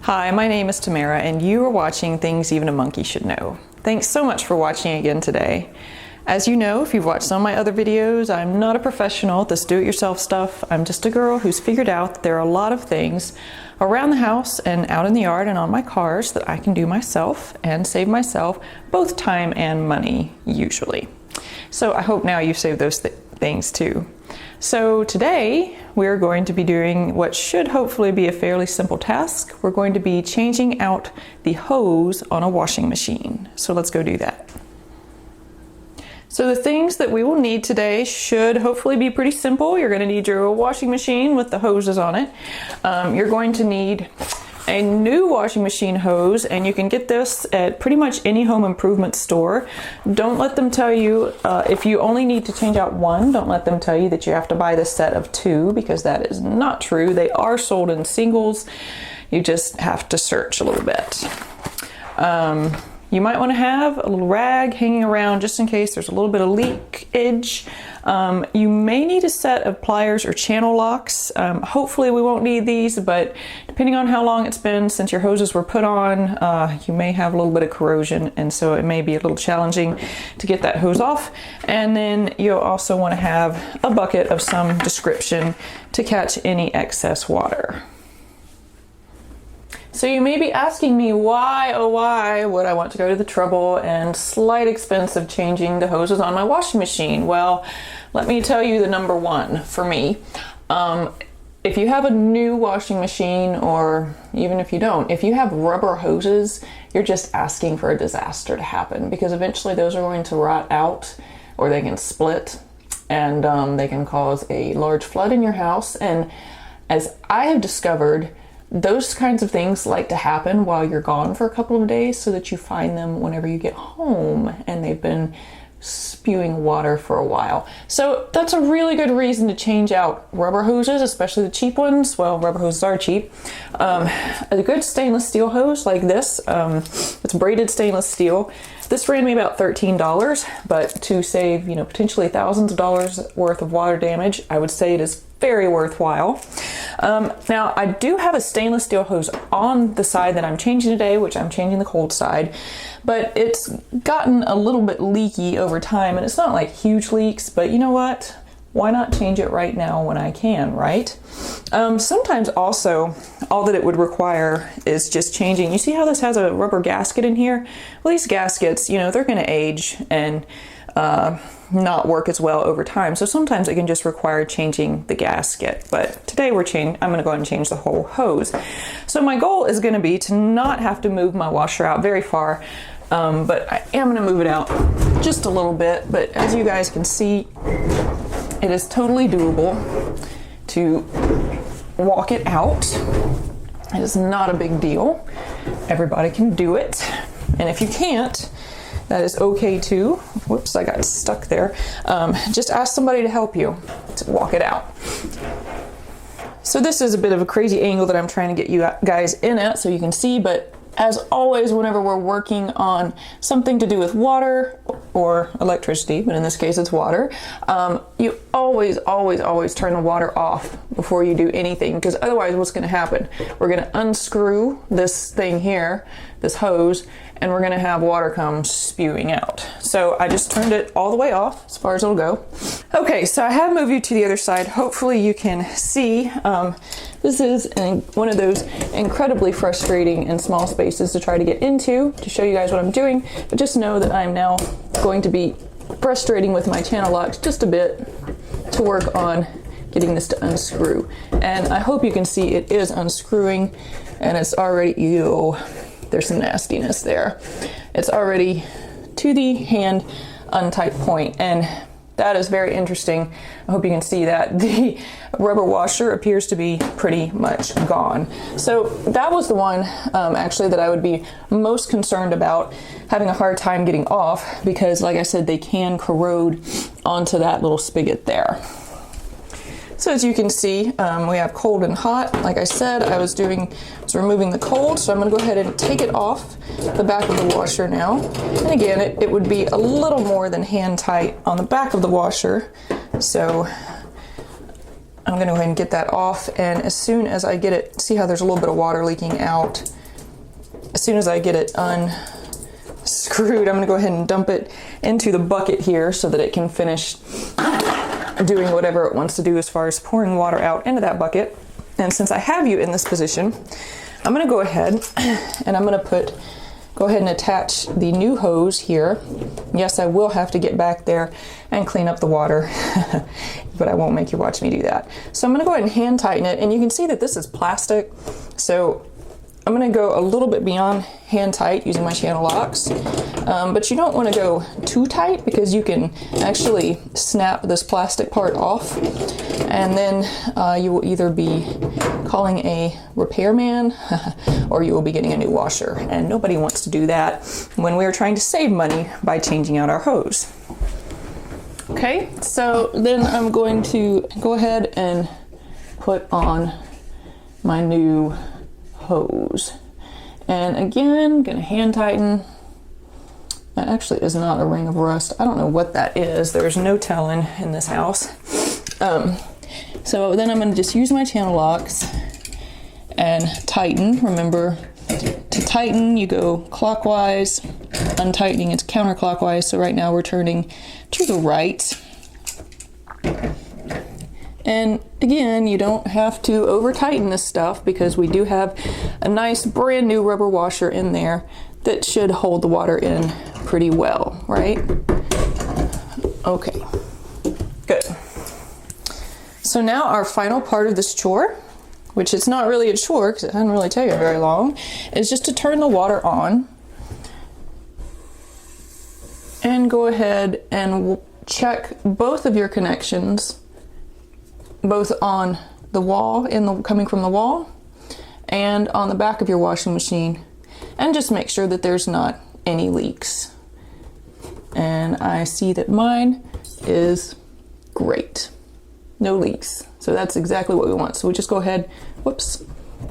Hi, my name is Tamara, and you are watching Things Even a Monkey Should Know. Thanks so much for watching again today. As you know, if you've watched some of my other videos, I'm not a professional at this do-it-yourself stuff. I'm just a girl who's figured out that there are a lot of things around the house and out in the yard and on my cars that I can do myself and save myself both time and money, usually. So I hope now you've saved those things too. So today we're going to be doing what should hopefully be a fairly simple task. We're going to be changing out the hose on a washing machine. So let's go do that. So the things that we will need today should hopefully be pretty simple. You're going to need your washing machine with the hoses on it. You're going to need a new washing machine hose, and you can get this at pretty much any home improvement store. Don't let them tell you, if you only need to change out one, don't let them tell you that you have to buy the set of two, because that is not true. They are sold in singles. You just have to search a little bit. You might want to have a little rag hanging around just in case there's a little bit of leakage. You may need a set of pliers or channel locks. Hopefully we won't need these, but depending on how long it's been since your hoses were put on, you may have a little bit of corrosion, and so it may be a little challenging to get that hose off. And then you'll also want to have a bucket of some description to catch any excess water. So you may be asking me why, oh why, would I want to go to the trouble and slight expense of changing the hoses on my washing machine? Well, let me tell you the number one for me. If you have a new washing machine, or even if you don't, if you have rubber hoses, you're just asking for a disaster to happen, because eventually those are going to rot out, or they can split, and they can cause a large flood in your house. And as I have discovered, those kinds of things like to happen while you're gone for a couple of days, so that you find them whenever you get home and they've been spewing water for a while. So that's a really good reason to change out rubber hoses, especially the cheap ones. Well, rubber hoses are cheap. A good stainless steel hose like this, it's braided stainless steel. This ran me about $13, but to save, potentially thousands of dollars worth of water damage, I would say it is very worthwhile. Now, I do have a stainless steel hose on the side that I'm changing today, which I'm changing the cold side, but it's gotten a little bit leaky over time, and it's not like huge leaks, but you know what? Why not change it right now when I can, right? Sometimes also, all that it would require is just changing. You see how this has a rubber gasket in here? Well, these gaskets, they're gonna age and not work as well over time. So sometimes it can just require changing the gasket. But today I'm gonna go ahead and change the whole hose. So my goal is gonna be to not have to move my washer out very far, but I am gonna move it out just a little bit. But as you guys can see, it is totally doable to walk it out. It is not a big deal. Everybody can do it. And if you can't, that is okay too. Whoops, I got stuck there. Just ask somebody to help you to walk it out. So this is a bit of a crazy angle that I'm trying to get you guys in at so you can see, but as always, whenever we're working on something to do with water or electricity, but in this case it's water, you always turn the water off before you do anything, because otherwise what's going to happen? We're going to unscrew this thing here, this hose, and we're going to have water come spewing out. So I just turned it all the way off as far as it'll go. Okay, so I have moved you to the other side. Hopefully you can see. This is one of those incredibly frustrating and small spaces to try to get into to show you guys what I'm doing, but just know that I'm now going to be frustrating with my channel locks just a bit to work on getting this to unscrew. And I hope you can see it is unscrewing, and it's already, there's some nastiness there. It's already to the hand untight point, and that is very interesting. I hope you can see that. The rubber washer appears to be pretty much gone. So that was the one actually that I would be most concerned about having a hard time getting off, because like I said, they can corrode onto that little spigot there. So as you can see, we have cold and hot. Like I said, I was removing the cold, so I'm gonna go ahead and take it off the back of the washer now. And again, it would be a little more than hand tight on the back of the washer. So I'm gonna go ahead and get that off, and as soon as I get it, see how there's a little bit of water leaking out? As soon as I get it unscrewed, I'm gonna go ahead and dump it into the bucket here so that it can finish doing whatever it wants to do as far as pouring water out into that bucket. And since I have you in this position, I'm gonna go ahead and I'm gonna go ahead and attach the new hose here. Yes, I will have to get back there and clean up the water, but I won't make you watch me do that. So I'm gonna go ahead and hand tighten it, and you can see that this is plastic. So I'm gonna go a little bit beyond hand tight using my channel locks, but you don't wanna go too tight because you can actually snap this plastic part off, and then you will either be calling a repairman or you will be getting a new washer, and nobody wants to do that when we're trying to save money by changing out our hose. Okay, so then I'm going to go ahead and put on my new hose. And again, gonna hand tighten. That actually is not a ring of rust. I don't know what that is. There's no telling in this house. So then I'm gonna just use my channel locks and tighten. Remember, to tighten, you go clockwise. Untightening, it's counterclockwise. So right now we're turning to the right. And again, you don't have to over tighten this stuff because we do have a nice brand new rubber washer in there that should hold the water in pretty well, right? Okay, good. So now our final part of this chore, which it's not really a chore because it doesn't really take very long, is just to turn the water on and go ahead and check both of your connections, both on the wall, coming from the wall, and on the back of your washing machine, and just make sure that there's not any leaks. And I see that mine is great. No leaks. So that's exactly what we want. So we just go ahead, whoops,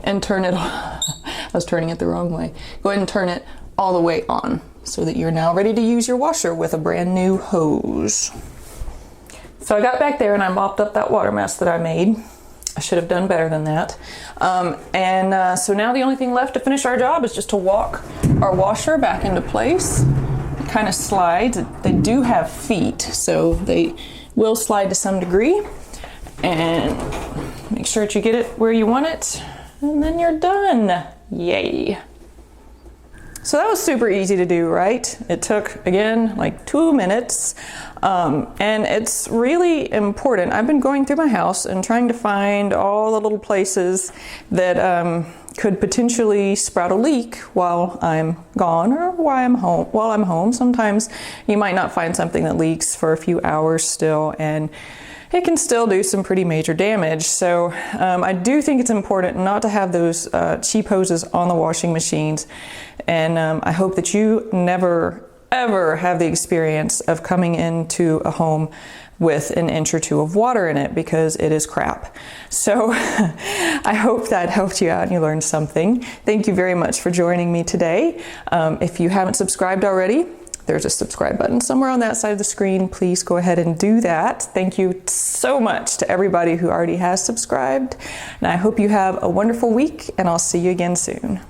and turn it on. I was turning it the wrong way. Go ahead and turn it all the way on so that you're now ready to use your washer with a brand new hose. So I got back there and I mopped up that water mess that I made. I should have done better than that. So now the only thing left to finish our job is just to walk our washer back into place. It kind of slides. They do have feet, so they will slide to some degree. And make sure that you get it where you want it, and then you're done. Yay. So that was super easy to do, right? It took, again, like 2 minutes. And it's really important. I've been going through my house and trying to find all the little places that could potentially sprout a leak while I'm gone or while I'm home. Sometimes you might not find something that leaks for a few hours still, and it can still do some pretty major damage. So I do think it's important not to have those cheap hoses on the washing machines. And I hope that you never, ever have the experience of coming into a home with an inch or two of water in it, because it is crap. So I hope that helped you out and you learned something. Thank you very much for joining me today. If you haven't subscribed already, there's a subscribe button somewhere on that side of the screen. Please go ahead and do that. Thank you so much to everybody who already has subscribed. And I hope you have a wonderful week, and I'll see you again soon.